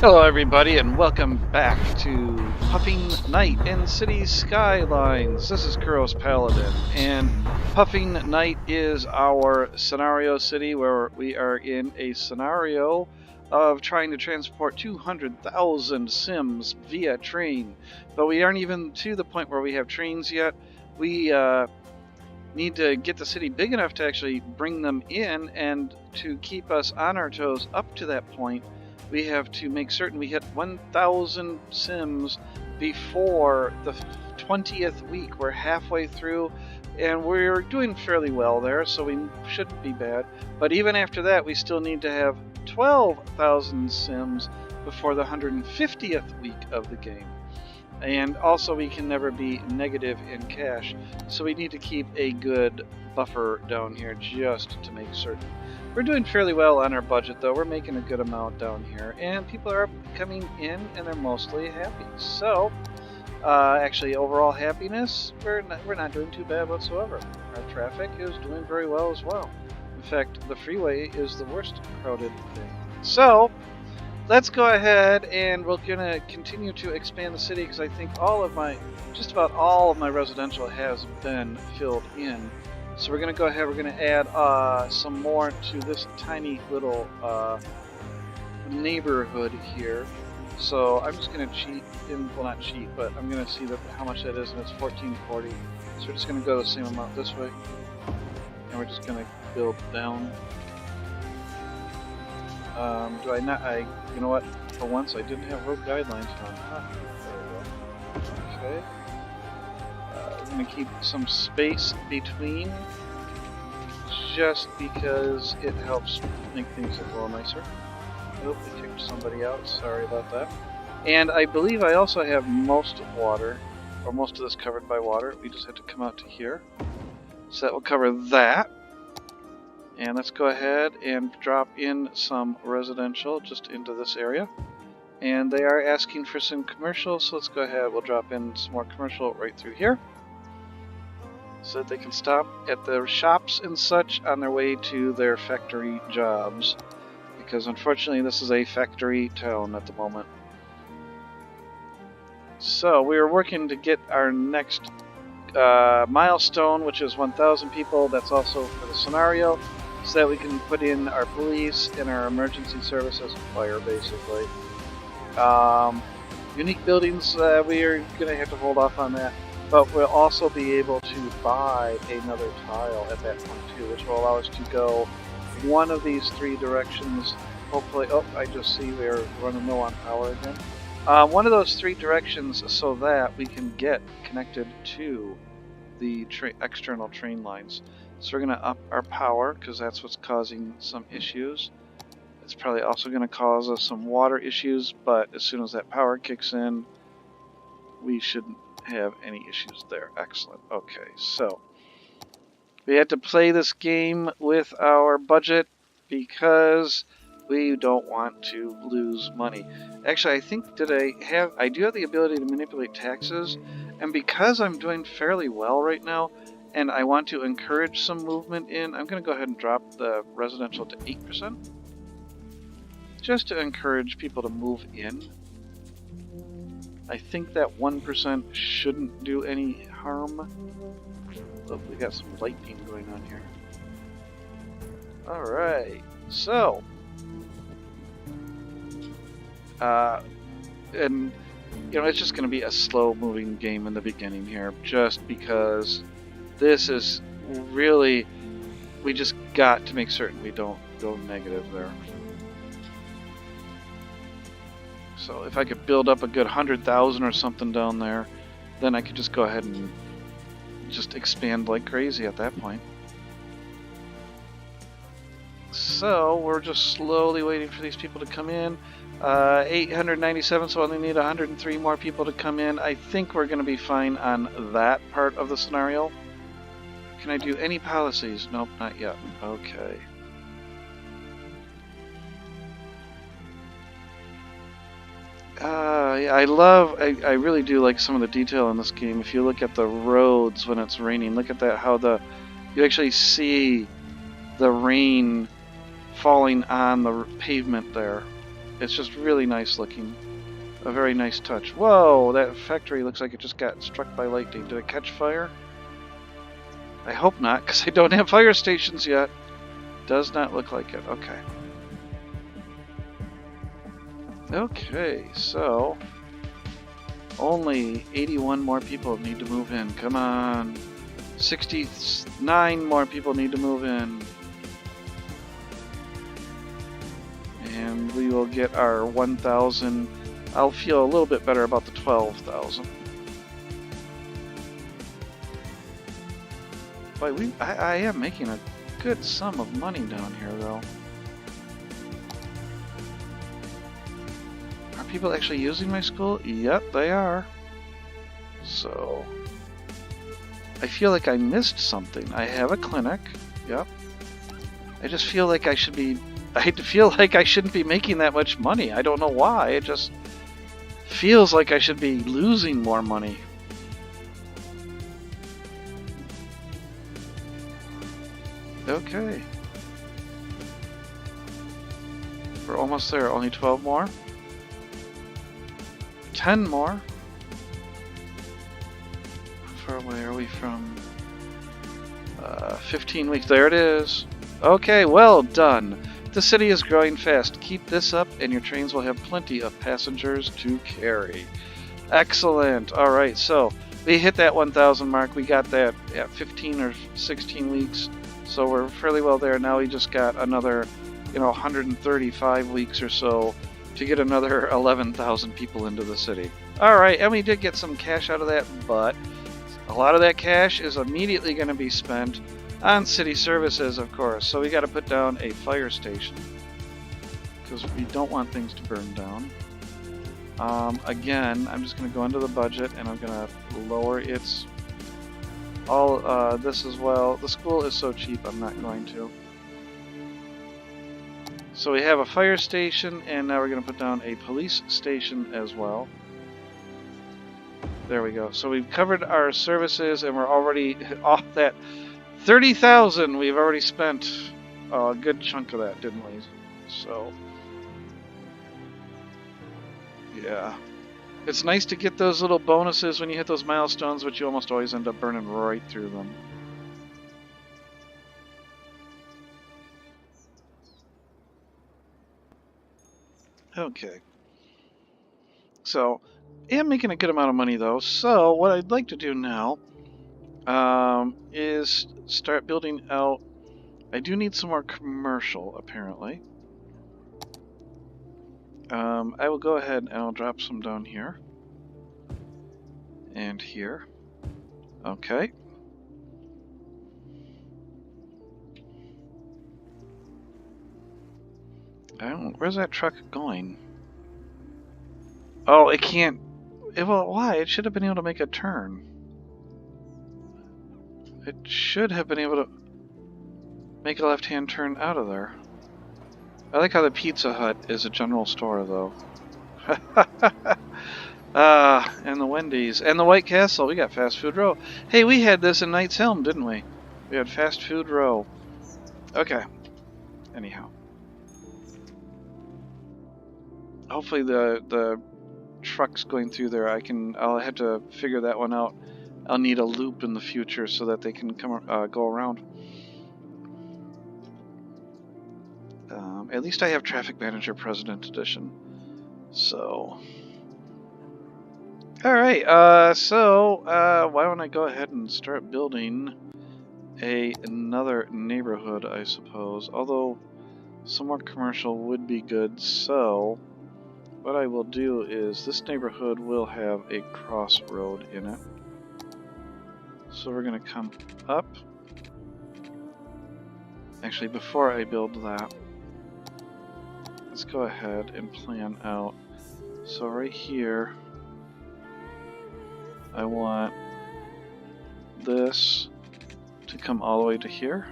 Hello everybody and welcome back to Puffing Night in City Skylines. This is Kuros Paladin, and Puffing Night is our scenario city where we are in a scenario of trying to transport 200,000 cims via train. But we aren't even to the point where we have trains yet. We need to get the city big enough to actually bring them in, and to keep us on our toes up to that point, we have to make certain we hit 1,000 cims before the 20th week. We're halfway through, and we're doing fairly well there, so we shouldn't be bad. But even after that, we still need to have 12,000 cims before the 150th week of the game. And also, we can never be negative in cash, so we need to keep a good buffer down here just to make certain. We're doing fairly well on our budget, though. We're making a good amount down here, and people are coming in, and they're mostly happy. So, actually, overall happiness, we're not doing too bad whatsoever. Our traffic is doing very well as well. In fact, the freeway is the worst crowded thing. So, let's go ahead, and we're going to continue to expand the city, because I think just about all of my residential has been filled in. So we're going to go ahead, we're going to add some more to this tiny little neighborhood here. So I'm just going to cheat, well, not cheat, but I'm going to see how much that is, and it's 1440. So we're just going to go the same amount this way, and we're just going to build down. You know what, for once I didn't have road guidelines on. There we go. Okay. We're going to keep some space between, just because it helps make things look a little nicer. Oh, we kicked somebody out, sorry about that. And I believe I also have most of water, or most of this covered by water. We just have to come out to here. So that will cover that. And let's go ahead and drop in some residential just into this area. And they are asking for some commercial, so let's go ahead, we'll drop in some more commercial right through here, so that they can stop at the shops and such on their way to their factory jobs, because unfortunately this is a factory town at the moment. So we are working to get our next milestone, which is 1,000 people. That's also for the scenario, so that we can put in our police and our emergency services, fire basically. Unique buildings, we are going to have to hold off on that. But we'll also be able to buy another tile at that point too, which will allow us to go one of these three directions. Hopefully, oh, I just see we're running low on power again. One of those three directions, so that we can get connected to the external train lines. So we're going to up our power, because that's what's causing some issues. It's probably also going to cause us some water issues, but as soon as that power kicks in, we shouldn't have any issues there. Excellent. Okay, so we had to play this game with our budget because we don't want to lose money. Actually, I think I do have the ability to manipulate taxes, and because I'm doing fairly well right now and I want to encourage some movement in, I'm going to go ahead and drop the residential to 8%, just to encourage people to move in. I think that 1% shouldn't do any harm. Oh, we got some lightning going on here. Alright, so and you know, it's just going to be a slow moving game in the beginning here, just because this is really, we just got to make certain we don't go negative there. So if I could build up a good 100,000 or something down there, then I could just go ahead and just expand like crazy at that point. So we're just slowly waiting for these people to come in. 897, so I only need 103 more people to come in. I think we're going to be fine on that part of the scenario. Can I do any policies? Nope, not yet. Okay. I really do like some of the detail in this game. If you look at the roads when it's raining, look at that, how you actually see the rain falling on the pavement there. It's just really nice looking. A very nice touch. Whoa, that factory looks like it just got struck by lightning. Did it catch fire? I hope not, because I don't have fire stations yet. Does not look like it. Okay. Okay, so only 81 more people need to move in. Come on. 69 more people need to move in. And we will get our 1,000. I'll feel a little bit better about the 12,000. But I am making a good sum of money down here, though. Are people actually using my school? Yep, they are. So I feel like I missed something. I have a clinic. Yep. I just feel like I feel like I shouldn't be making that much money. I don't know why. It just feels like I should be losing more money. Okay. We're almost there. Only 12 more. 10 more. How far away are we from? 15 weeks. There it is. Okay, well done. The city is growing fast. Keep this up and your trains will have plenty of passengers to carry. Excellent. Alright, so we hit that 1,000 mark. We got that at 15 or 16 weeks. So we're fairly well there. Now we just got another, 135 weeks or so to get another 11,000 people into the city. Alright, and we did get some cash out of that, but a lot of that cash is immediately going to be spent on city services, of course. So we got to put down a fire station because we don't want things to burn down. Again, I'm just going to go into the budget and I'm going to lower its this as well. The school is so cheap, I'm not going to. So we have a fire station, and now we're going to put down a police station as well. There we go. So we've covered our services, and we're already off that 30,000. We've already spent a good chunk of that, didn't we? So, yeah. It's nice to get those little bonuses when you hit those milestones, but you almost always end up burning right through them. Okay. So, I am making a good amount of money though, so what I'd like to do now is start building out. I do need some more commercial, apparently. I will go ahead and I'll drop some down here. And here. Okay. Where's that truck going? Oh, it can't. Well, why? It should have been able to make a turn. It should have been able to make a left-hand turn out of there. I like how the Pizza Hut is a general store, though. And the Wendy's. And the White Castle. We got Fast Food Row. Hey, we had this in Knight's Helm, didn't we? We had Fast Food Row. Okay. Anyhow. Hopefully the trucks going through there, I'll have to figure that one out. I'll need a loop in the future so that they can go around. At least I have Traffic Manager President Edition. So, alright, so why don't I go ahead and start building another neighborhood, I suppose. Although some more commercial would be good, so what I will do is this neighborhood will have a crossroad in it. So we're going to come up. Actually, before I build that, let's go ahead and plan out. So right here, I want this to come all the way to here.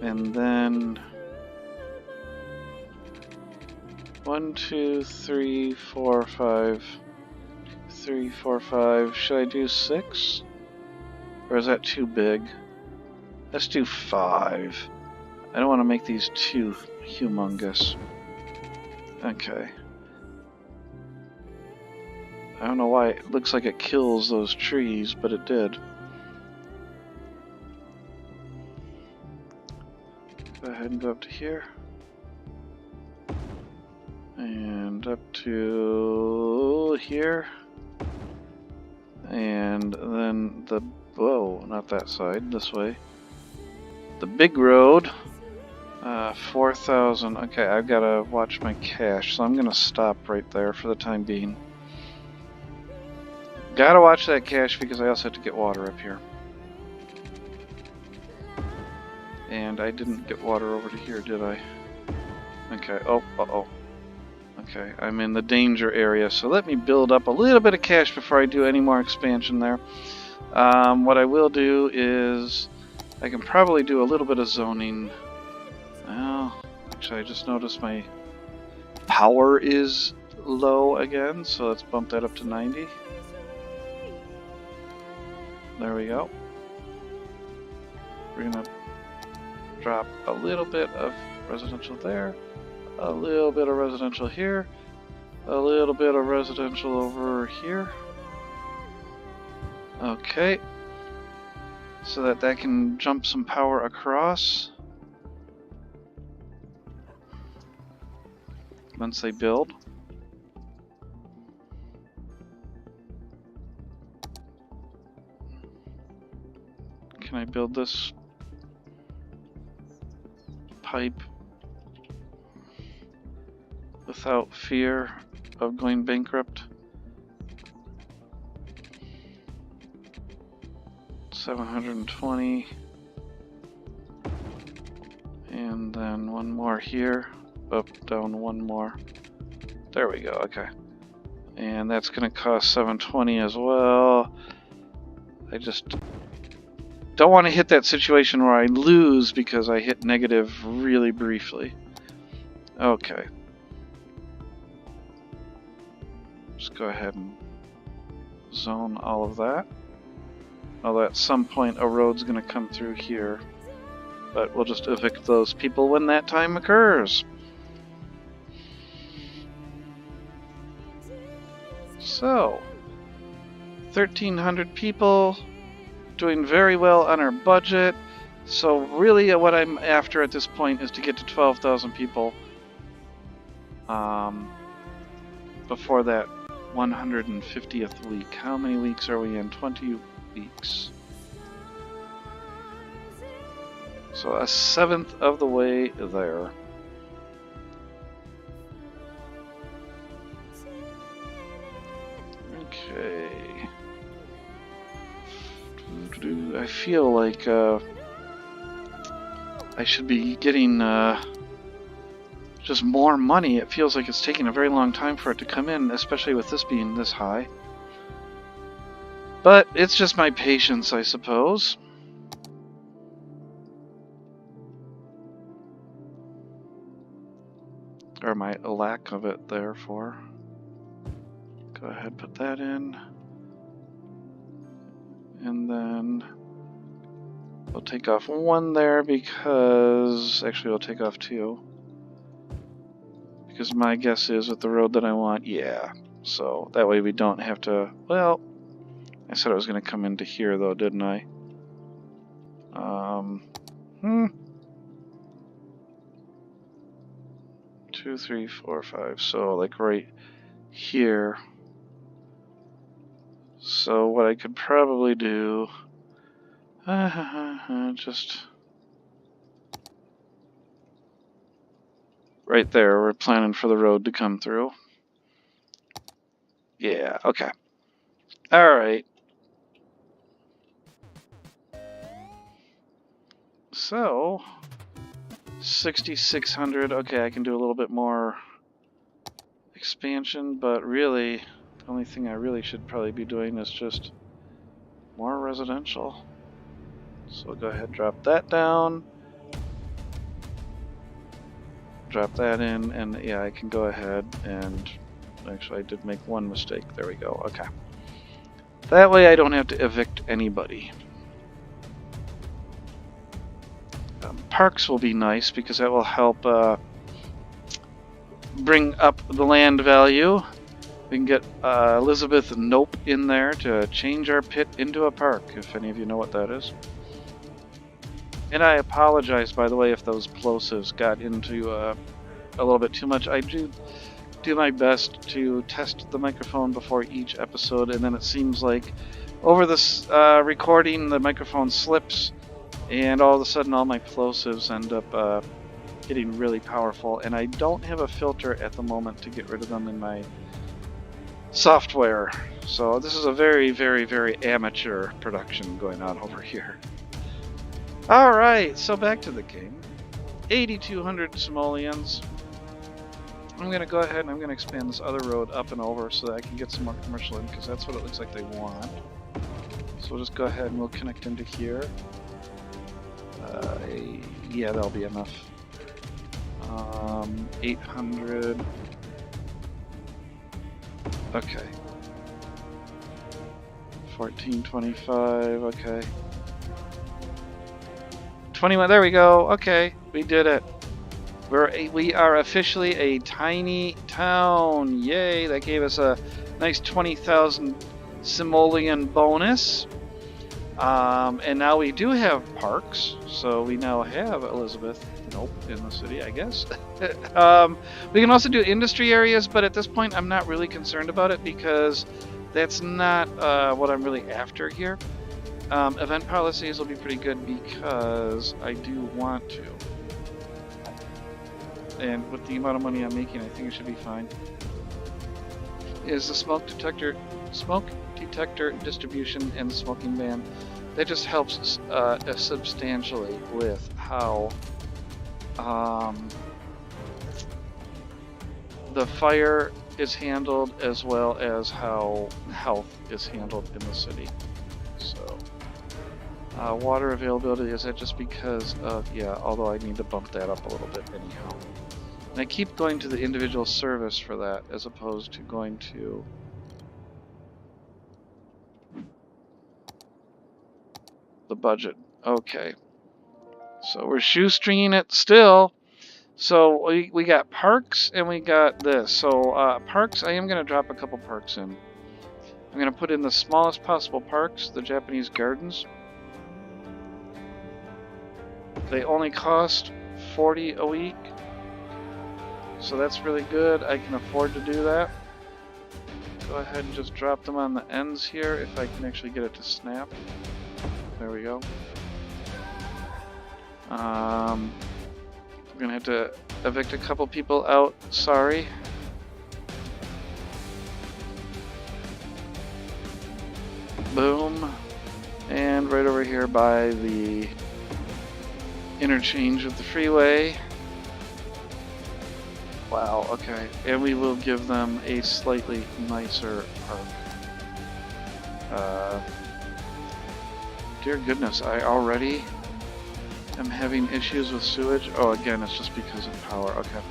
And then 1, 2, 3, 4, 5. 3, 4, 5. Should I do 6? Or is that too big? Let's do 5. I don't want to make these too humongous. Okay. I don't know why it looks like it kills those trees, but it did. Go ahead and go up to here. And up to here. And then the... Whoa, not that side, this way. The big road. 4,000. Okay, I've got to watch my cash, so I'm going to stop right there for the time being. Gotta watch that cash because I also have to get water up here. And I didn't get water over to here, did I? Okay, oh, uh-oh. Okay, I'm in the danger area, so let me build up a little bit of cash before I do any more expansion there. What I will do is I can probably do a little bit of zoning. Well, actually I just noticed my power is low again, so let's bump that up to 90. There we go. We're gonna drop a little bit of residential there, a little bit of residential here, a little bit of residential over here. Okay, so that can jump some power across once they build. Can I build this pipe without fear of going bankrupt? 720. And then one more here. Up, down, one more. There we go, okay. And that's gonna cost 720 as well. I just don't want to hit that situation where I lose because I hit negative really briefly. Okay. Just go ahead and zone all of that. Although at some point a road's going to come through here. But we'll just evict those people when that time occurs. So, 1,300 people. Doing very well on our budget. So really what I'm after at this point is to get to 12,000 people before that 150th week. How many weeks are we in? 20 weeks. So a seventh of the way there. Okay. I feel like I should be getting just more money. It feels like it's taking a very long time for it to come in, especially with this being this high. But it's just my patience, I suppose. Or my lack of it, therefore. Go ahead, put that in. And then we'll take off one there because... Actually, we'll take off two. Because my guess is with the road that I want, yeah. So that way we don't have to... Well, I said I was going to come into here, though, didn't I? 2, 3, 4, 5. So, like, right here. So what I could probably do, just right there, we're planning for the road to come through. Yeah, okay. Alright. So, 6,600, okay, I can do a little bit more expansion, but really, the only thing I really should probably be doing is just more residential. So we'll go ahead and drop that down. drop that in, and yeah, I can go ahead and... Actually, I did make one mistake. There we go. Okay. That way I don't have to evict anybody. Parks will be nice because that will help bring up the land value. We can get Elizabeth Nope in there to change our pit into a park, if any of you know what that is. And I apologize, by the way, if those plosives got into a little bit too much. I do my best to test the microphone before each episode, and then it seems like over this recording the microphone slips, and all of a sudden all my plosives end up getting really powerful, and I don't have a filter at the moment to get rid of them in my software. So this is a very, very, very amateur production going on over here. Alright, so back to the game. 8,200 simoleons. I'm going to go ahead and I'm going to expand this other road up and over so that I can get some more commercial in, because that's what it looks like they want. So we'll just go ahead and we'll connect into here. Yeah, that'll be enough. 800. Okay. 1425, okay. 21, there we go. Okay, we did it. We are officially a tiny town. Yay, that gave us a nice 20,000 simoleon bonus. And now we do have parks, so we now have Elizabeth Nope in the city, I guess. We can also do industry areas, but at this point I'm not really concerned about it because that's not what I'm really after here. Event policies will be pretty good because I do want to. And with the amount of money I'm making, I think it should be fine. Is the smoke detector distribution and the smoking ban. That just helps substantially with how the fire is handled, as well as how health is handled in the city. So water availability, is that just because of, yeah, although I need to bump that up a little bit anyhow. And I keep going to the individual service for that as opposed to going to the budget. Okay. So we're shoestringing it still. So we got parks and we got this. So parks, I am going to drop a couple parks in. I'm going to put in the smallest possible parks, the Japanese gardens. They only cost 40 a week. So that's really good. I can afford to do that. Go ahead and just drop them on the ends here if I can actually get it to snap. There we go. We're gonna have to evict a couple people out. Sorry. Boom. And right over here by the interchange with the freeway. Wow, okay. And we will give them a slightly nicer park. Dear goodness, I already am having issues with sewage. Oh, again, it's just because of power. Okay.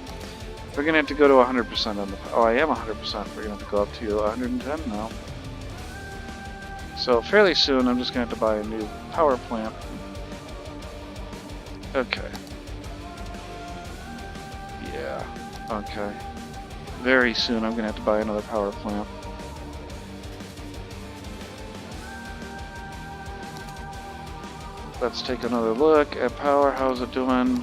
We're going to have to go to 100% on the... Oh, I am 100%. We're going to have to go up to 110 now. So fairly soon, I'm just going to have to buy a new power plant. Okay. Yeah. Okay. Very soon, I'm going to have to buy another power plant. Let's take another look at power. How's it doing?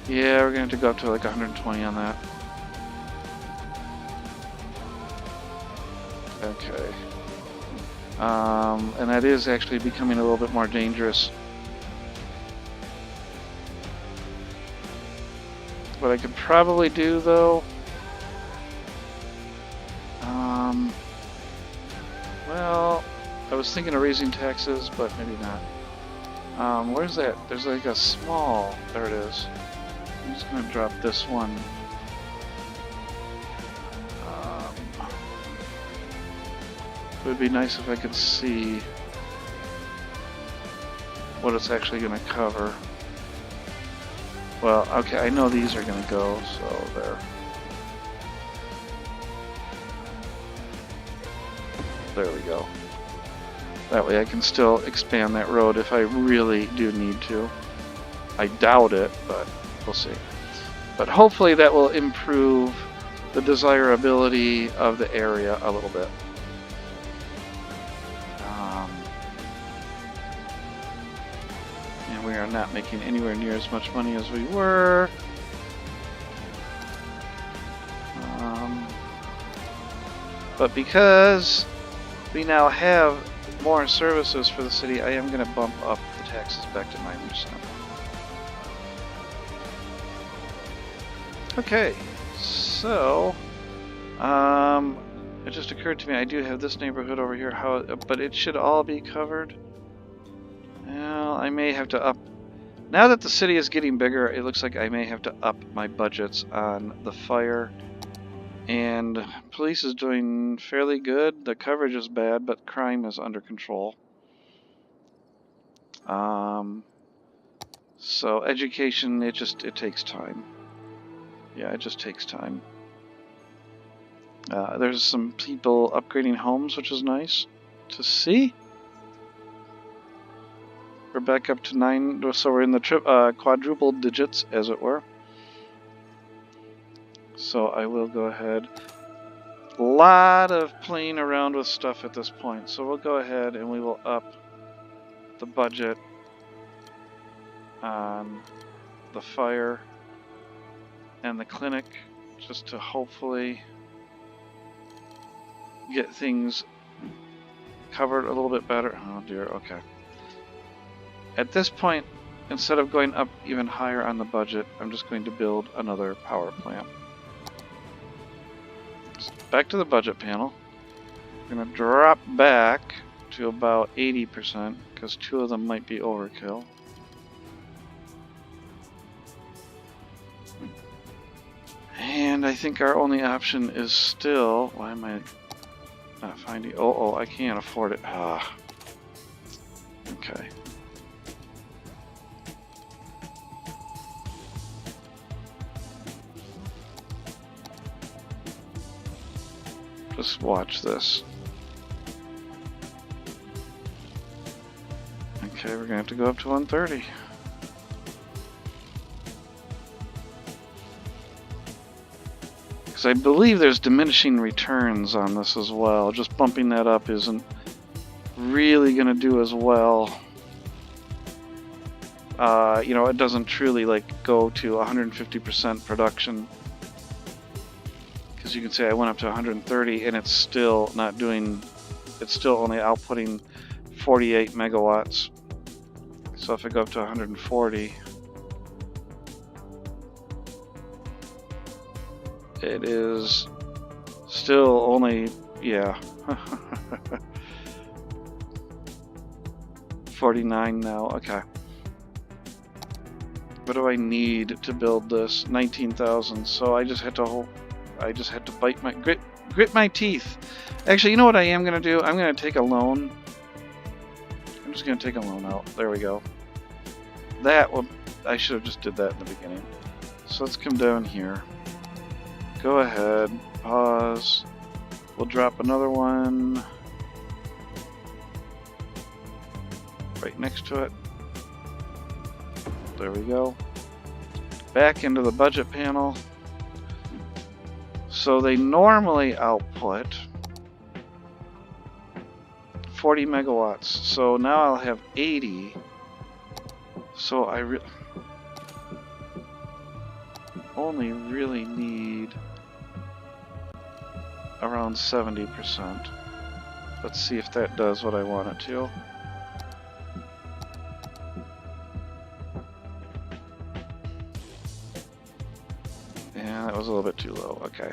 Yeah, we're going to have to go up to like 120 on that. Okay. And that is actually becoming a little bit more dangerous. What I could probably do, though... well, I was thinking of raising taxes, but maybe not. Where's that? There's like a small... There it is. I'm just going to drop this one. It would be nice if I could see what it's actually going to cover. Well, okay, I know these are gonna go, so there. There we go. That way I can still expand that road if I really do need to. I doubt it, but we'll see. But hopefully that will improve the desirability of the area a little bit. And we are not making anywhere near as much money as we were. But because we now have more services for the city, I am going to bump up the taxes back to 9%. Okay, so it just occurred to me I do have this neighborhood over here, but it should all be covered. Well, I may have to up. Now that the city is getting bigger, it looks like I may have to up my budgets on the fire. And police is doing fairly good. The coverage is bad, but crime is under control. So education, it takes time. Yeah, it just takes time. There's some people upgrading homes, which is nice to see. We're back up to 9, so we're in the quadruple digits, as it were. So I will go ahead. A lot of playing around with stuff at this point, so we'll go ahead and we will up the budget on the fire and the clinic, just to hopefully get things covered a little bit better. Oh dear, okay. At this point, instead of going up even higher on the budget, I'm just going to build another power plant. Back to the budget panel. We're going to drop back to about 80% because 2 of them might be overkill. And I think our only option is still... Why am I not finding... Oh, I can't afford it. Ah. Okay. Just watch this. Okay, we're gonna have to go up to 130. Because I believe there's diminishing returns on this as well. Just bumping that up isn't really gonna do as well. You know, it doesn't truly like go to 150% production. Because you can say I went up to 130 and it's still not doing, it's still only outputting 48 megawatts. So if I go up to 140, it is still only, yeah, 49 now, okay. What do I need to build this? 19,000, so I just had to bite my, grit my teeth. Actually, you know what I am going to do? I'm going to take a loan. I'm just going to take a loan out. There we go. I should have just did that in the beginning. So let's come down here. Go ahead. Pause. We'll drop another one right next to it. There we go. Back into the budget panel. So they normally output 40 megawatts. So now I'll have 80. So I only really need around 70%. Let's see if that does what I want it to. Yeah, that was a little bit too low. Okay.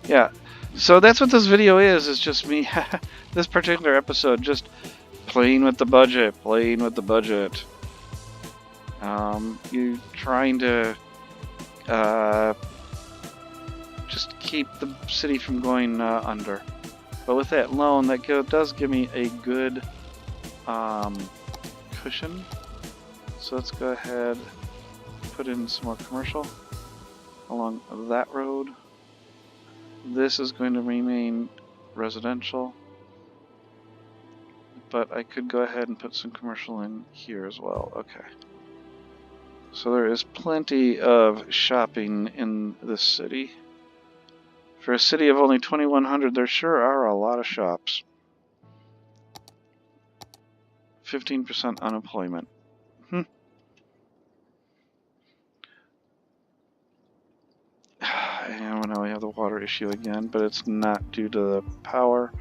Yeah, so that's what this video is just me, this particular episode, just playing with the budget, You trying to just keep the city from going under. But with that loan, that does give me a good cushion. So let's go ahead and put in some more commercial along that road. This is going to remain residential, but I could go ahead and put some commercial in here as well. Okay. So there is plenty of shopping in this city. For a city of only 2,100, there sure are a lot of shops. 15% unemployment. And now we have the water issue again, but it's not due to the power.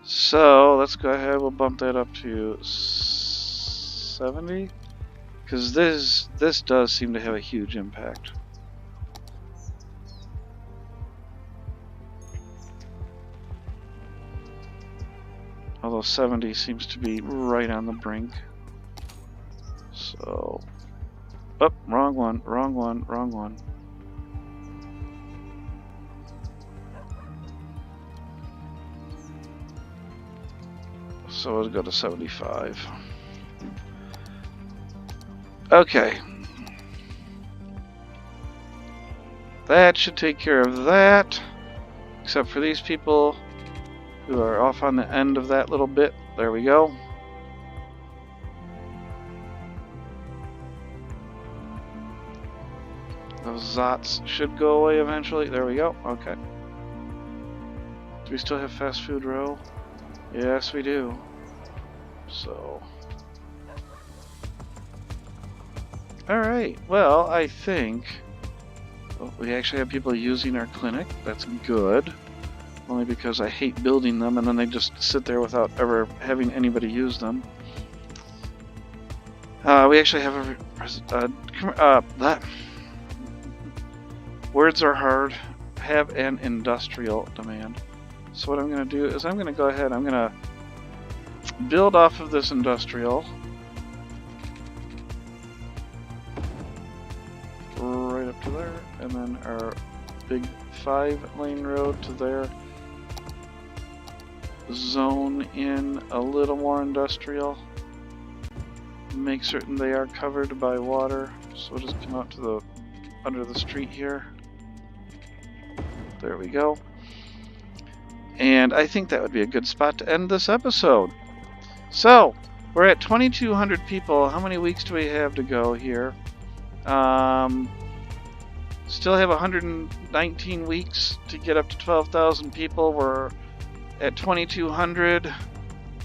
So let's go ahead, we'll bump that up to 70. Because this does seem to have a huge impact. Although 70 seems to be right on the brink. So... oh, wrong one, wrong one, wrong one. So we'll go to 75. Okay. That should take care of that. Except for these people who are off on the end of that little bit. There we go. Those zots should go away eventually. There we go. Okay. Do we still have fast food row? Yes, we do. So... alright, well, I think we actually have people using our clinic. That's good. Only because I hate building them and then they just sit there without ever having anybody use them. We actually have that. Words are hard. Have an industrial demand. So what I'm going to do is I'm going to go ahead, I'm going to build off of this industrial. Right up to there, and then our big 5-lane road to there. Zone in a little more industrial. Make certain they are covered by water. So we'll just come out to the under the street here. There we go. And I think that would be a good spot to end this episode. So, we're at 2,200 people. How many weeks do we have to go here? Still have 119 weeks to get up to 12,000 people. We're at 2,200.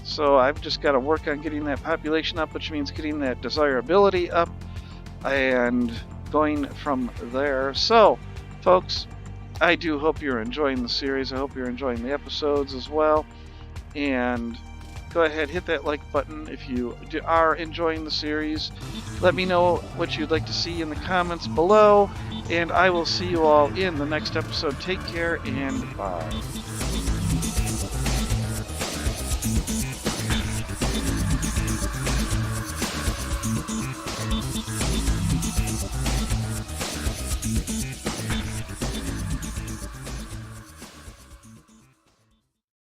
So I've just got to work on getting that population up, which means getting that desirability up and going from there. So, folks, I do hope you're enjoying the series. I hope you're enjoying the episodes as well. And go ahead, hit that like button if you are enjoying the series. Let me know what you'd like to see in the comments below. And I will see you all in the next episode. Take care and bye.